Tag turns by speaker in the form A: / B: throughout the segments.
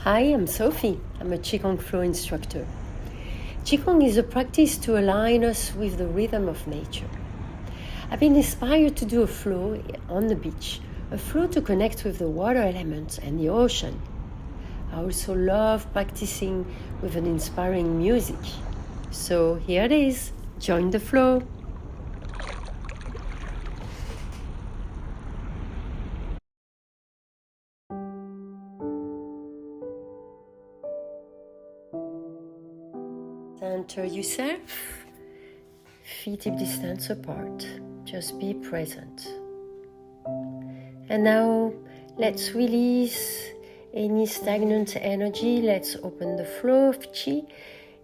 A: Hi, I'm Sophie. I'm a Qigong flow instructor. Qigong is a practice to align us with the rhythm of nature. I've been inspired to do a flow on the beach, a flow to connect with the water element and the ocean. I also love practicing with an inspiring music. So here it is. Join the flow. Center yourself, feet hip distance apart. Just be present. And now let's release any stagnant energy. Let's open the flow of Qi.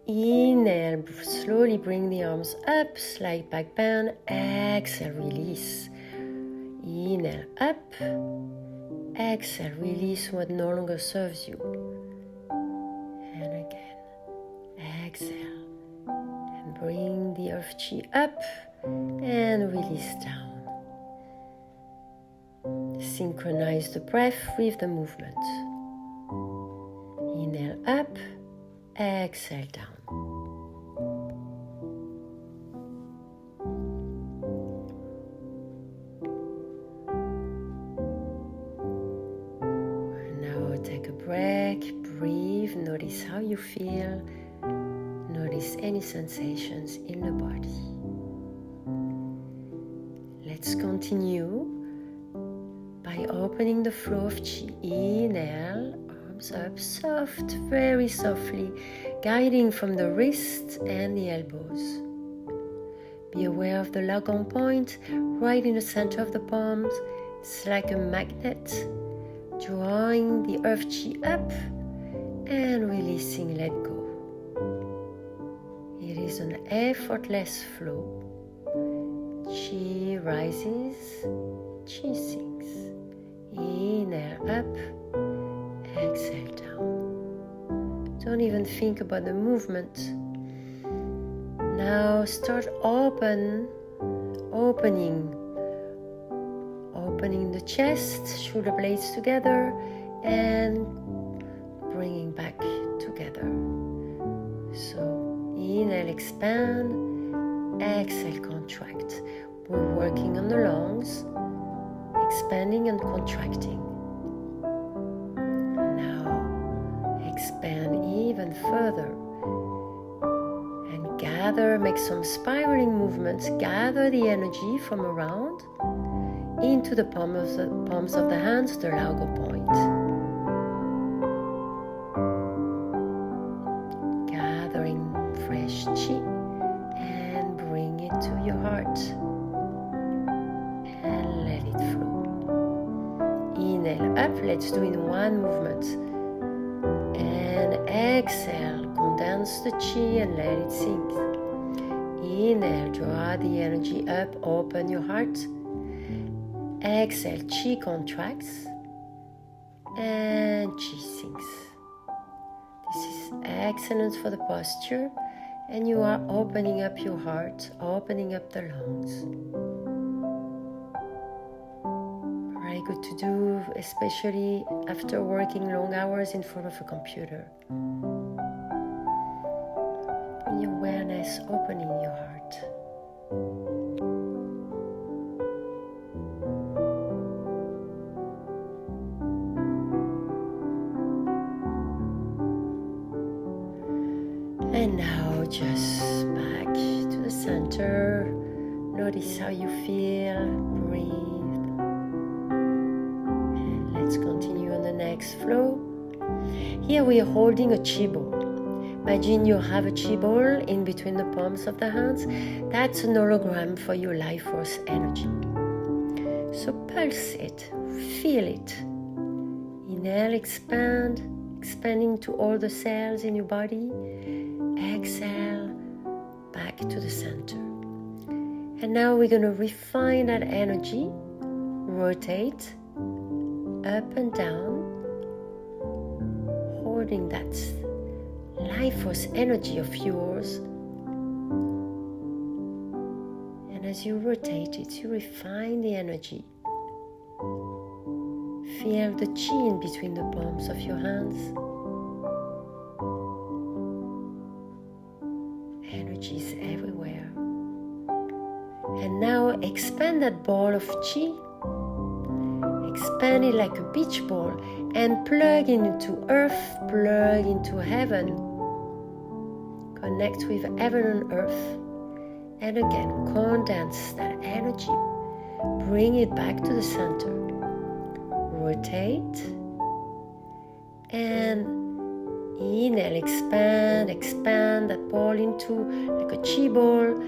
A: Inhale, slowly bring the arms up, slight back bend. Exhale, release. Inhale, up. Exhale, release what no longer serves you. And again, exhale. And bring the earth Qi up and release down. Synchronize the breath with the movement. Inhale up, exhale down. And now take a break, breathe, notice how you feel, notice any sensations in the body. Let's continue by opening the flow of Qi. Inhale, arms up, soft, very softly, guiding from the wrists and the elbows. Be aware of the lock-on point right in the center of the palms. It's like a magnet, drawing the earth Qi up and releasing, let go. It is an effortless flow. Qi rises, Qi sinks. Inhale up, exhale down. Don't even think about the movement. Now start opening the chest, shoulder blades together, and bringing back together. So inhale, expand, exhale, contract. We're working on the lungs, expanding and contracting. Now expand even further and gather, make some spiraling movements, gather the energy from around into the palms of the hands, the logo point. Gathering fresh Qi and bring it to your heart and let it flow. Inhale up, let's do in one movement. And exhale, condense the Qi and let it sink. Inhale, draw the energy up, open your heart. Exhale, Qi contracts and Qi sinks. This is excellent for the posture, and you are opening up your heart, opening up the lungs. Very good to do, especially after working long hours in front of a computer. Bring your awareness, opening your heart. And now just back to the center. Notice how you feel. Breathe. And let's continue on the next flow. Here we are holding a Qi ball. Imagine you have a Qi ball in between the palms of the hands. That's an hologram for your life force energy. So pulse it, feel it. Inhale, expand, expanding to all the cells in your body. Exhale, back to the center. And now we're going to refine that energy, rotate up and down, holding that life force energy of yours. And as you rotate it, you refine the energy. Feel the Qi in between the palms of your hands. energies everywhere. And now expand that ball of chi. Expand it like a beach ball and plug into earth, plug into heaven. Connect with heaven and earth. And again, condense that energy. Bring it back to the center. Rotate. And inhale, expand that ball into like a chi ball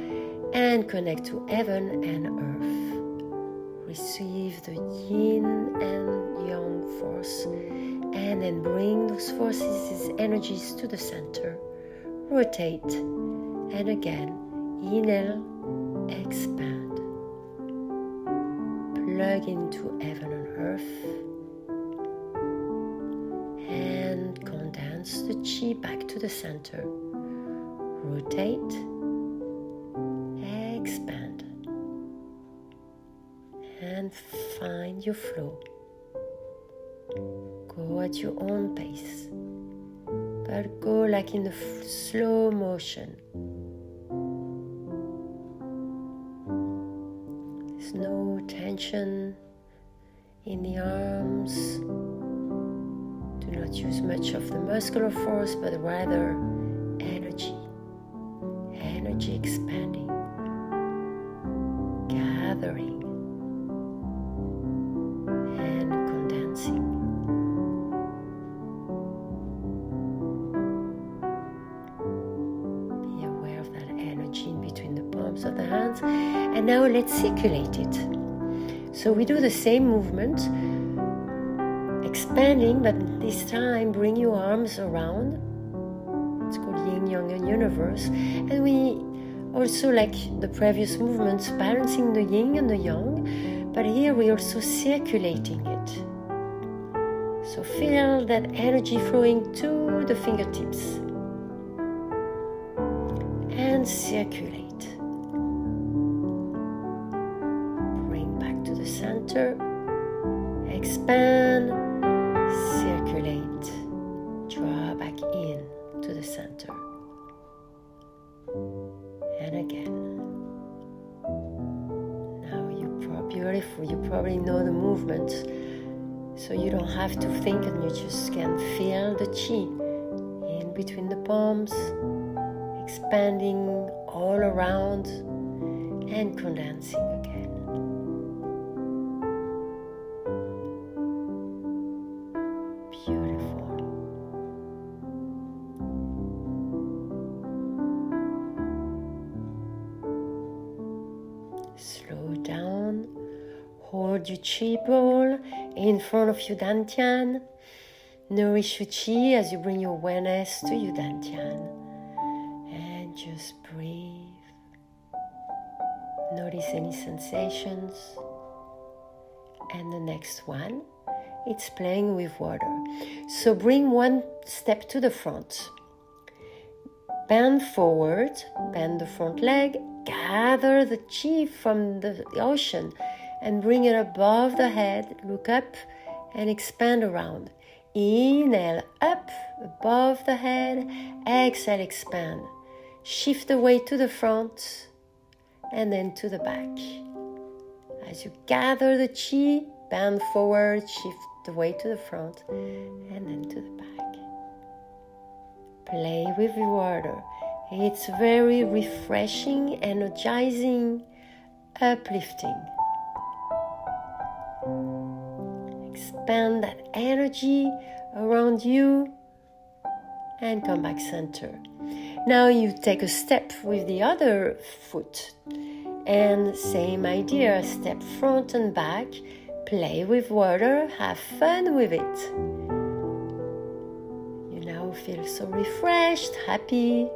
A: and connect to heaven and earth. Receive the yin and yang force and then bring those forces, these energies to the center. Rotate and again, inhale, expand. Plug into heaven and earth. And condense the chi back to the center. Rotate, expand, and find your flow. Go at your own pace, but go like in a slow motion. There's no tension in the arms. Do not use much of the muscular force, but rather energy expanding, gathering, and condensing. Be aware of that energy in between the palms of the hands. And now let's circulate it. So we do the same movement, expanding, but this time bring your arms around. It's called yin yang and universe. And we also, like the previous movements, balancing the yin and the yang, but here we're also circulating it. So feel that energy flowing to the fingertips and circulate. Bring back to the center, expand, circulate, draw back in to the center. And again. Now you probably know the movement, so you don't have to think and you just can feel the chi in between the palms, expanding all around and condensing again. Beautiful. Slow down. Hold your chi ball in front of your Dantian. Nourish your chi as you bring your awareness to your Dantian. And just breathe. Notice any sensations. And the next one, it's playing with water. So bring one step to the front. Bend forward, bend the front leg, gather the chi from the ocean and bring it above the head. Look up and expand around. Inhale up above the head. Exhale, expand. Shift the weight to the front and then to the back. As you gather the chi, bend forward, shift the weight to the front and then to the back. Play with the water. It's very refreshing, energizing, uplifting. Expand that energy around you and come back center. Now you take a step with the other foot and same idea, step front and back, play with water, have fun with it. You now feel so refreshed, happy.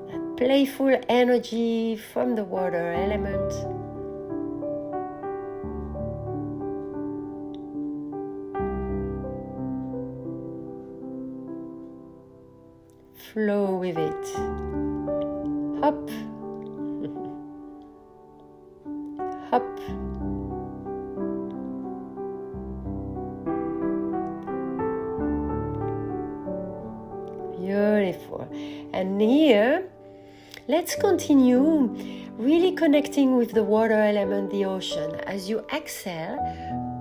A: That playful energy from the water element. Flow with it. Hop. Hop. Beautiful. And here, let's continue really connecting with the water element, the ocean. As you exhale,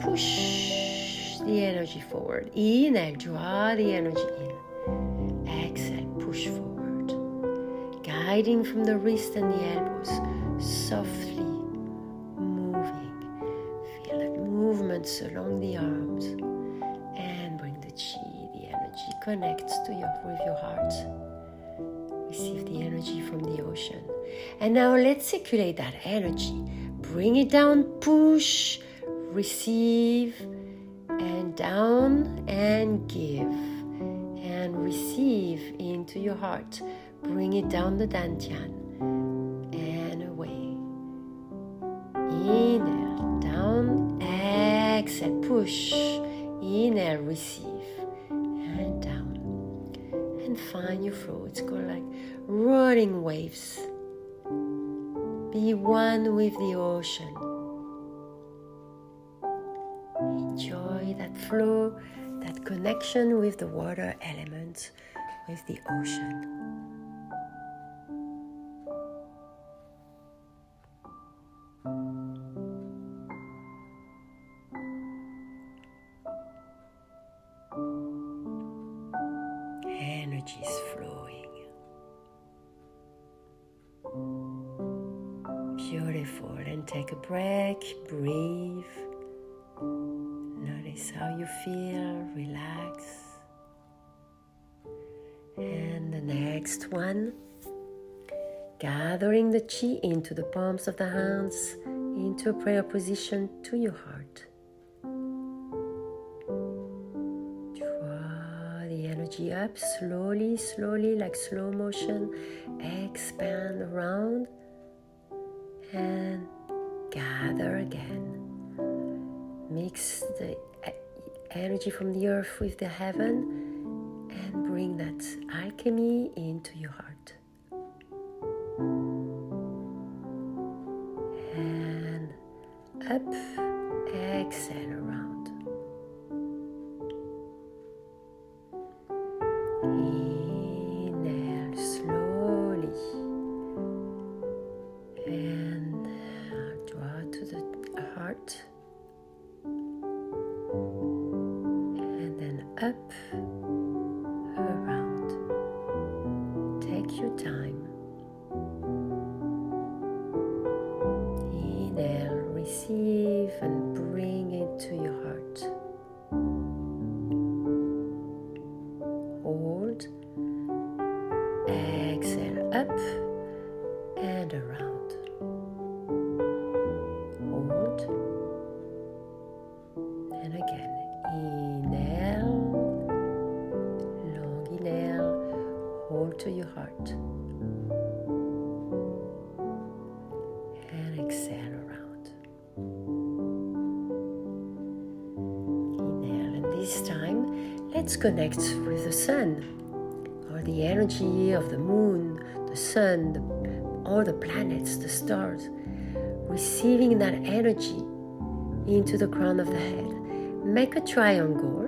A: push the energy forward. Inhale, draw the energy in. Exhale, push forward. Guiding from the wrist and the elbows, softly moving. Feel the movements along the arms and bring the chi, the energy. Connect with your heart. Receive the energy from the ocean. And now let's circulate that energy. Bring it down, push, receive, and down, and give. And receive into your heart. Bring it down the Dantian and away. Inhale, down, exhale, push. Inhale, receive, and down. And find your flow. It's called like rolling waves. Be one with the ocean. Enjoy that flow, that connection with the water element, with the ocean. Energy is flowing. Beautiful. And take a break, breathe. Notice how you feel, relax. And the next one, gathering the chi into the palms of the hands, into a prayer position to your heart. Draw the energy up slowly, slowly, like slow motion. Expand around and gather again. Mix the energy from the earth with the heaven and bring that alchemy into your heart. And up, exhale around. Inhale slowly and draw to the heart. Up, around. Take your time. Inhale, receive and bring it to your heart. Hold. Exhale, up and around. Hold. And again. Inhale. Hold to your heart and exhale around. Inhale, and this time let's connect with the sun, or the energy of the moon, the sun, all the planets, the stars, receiving that energy into the crown of the head. Make a triangle.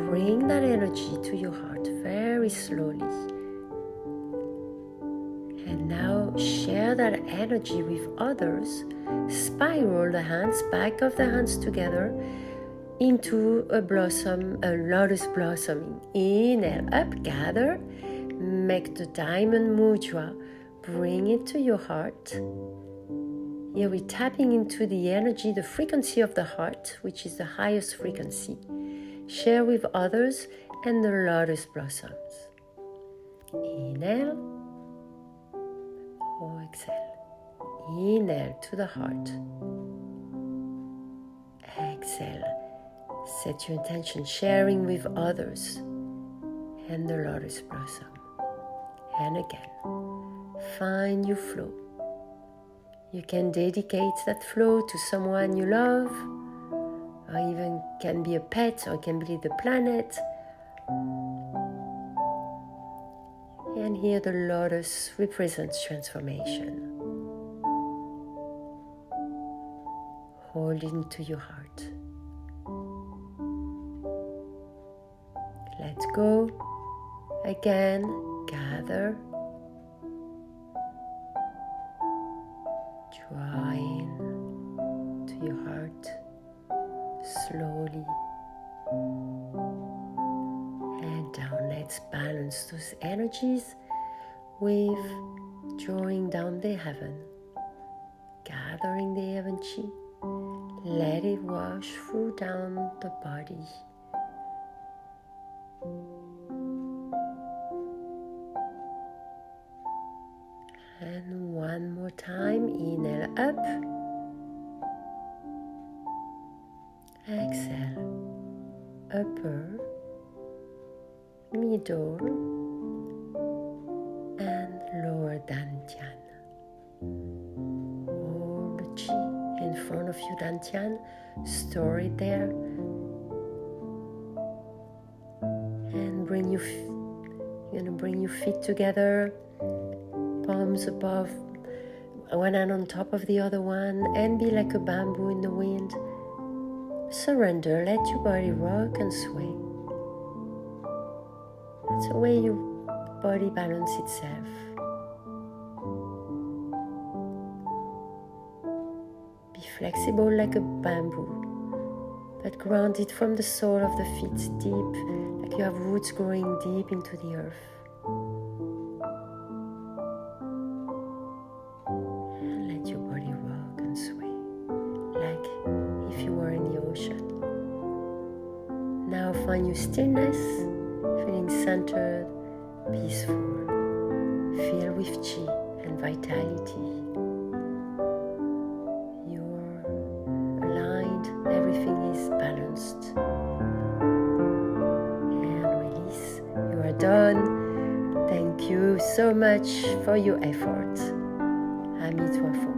A: Bring that energy to your heart very slowly. And now share that energy with others. Spiral the hands, back of the hands together into a lotus blossoming. Inhale, up, gather. Make the diamond mudra. Bring it to your heart. Here we're tapping into the energy, the frequency of the heart, which is the highest frequency. Share with others and the lotus blossoms. Inhale, or exhale. Inhale to the heart. Exhale. Set your intention, sharing with others and the lotus blossom. And again, find your flow. You can dedicate that flow to someone you love, or even can be a pet, or can be the planet. And here the lotus represents transformation. Hold into your heart. Let go Again, gather, draw in to your heart slowly and down. Let's balance those energies with drawing down the heaven, gathering the heaven chi. Let it wash through down the body. And one more time, inhale up, exhale, upper, middle, and lower Dantian. All the chi in front of you, Dantian, store it there, and you're gonna bring your feet together, palms above, one hand on top of the other one, and be like a bamboo in the wind. Surrender, let your body rock and sway. That's the way your body balances itself. Be flexible like a bamboo, but grounded from the sole of the feet deep, like you have roots growing deep into the earth. And let your body rock and sway, like if you were in the ocean. Now find your stillness, feeling centered, peaceful, filled with chi and vitality. You're aligned, everything is balanced. And release. You are done. Thank you so much for your effort. Ami Twafo.